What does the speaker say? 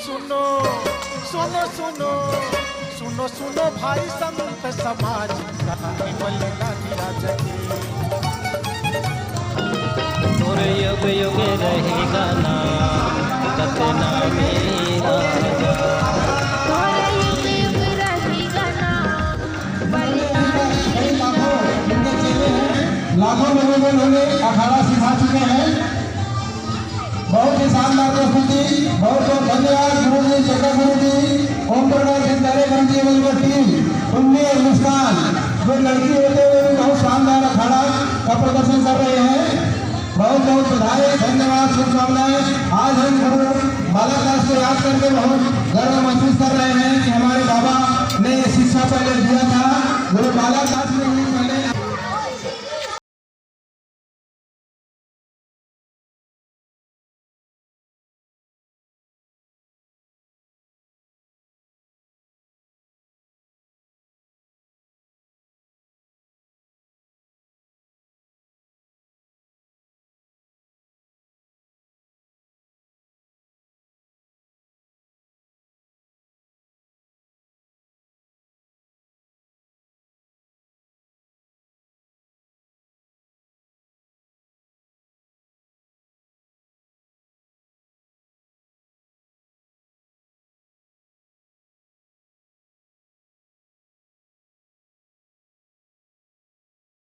सुनो सुनो सुनो सुनो सुनो भाई संत समाज कहानी बोलेगा नीरज की। और युग युग रहेगा नाम कतना मेरा। लाखों लोगों को उन्होंने अखाड़ा सिखा चुके हैं। बहुत ही शानदार प्रस्तुति, बहुत बहुत धन्यवाद गुरु जी, जगह गुरु जी, ओम प्रकाश सिंधारे गंजी टीम, उन्नी और मुस्कान जो लड़की होते हुए भी बहुत शानदार अखाड़ा का प्रदर्शन कर रहे हैं। बहुत बहुत बधाई, धन्यवाद, शुभकामनाएं। आज हम गुरु बालादास को याद करके बहुत गर्व महसूस कर रहे हैं कि हमारे बाबा ने शिक्षा पहले दिया था। गुरु बालादास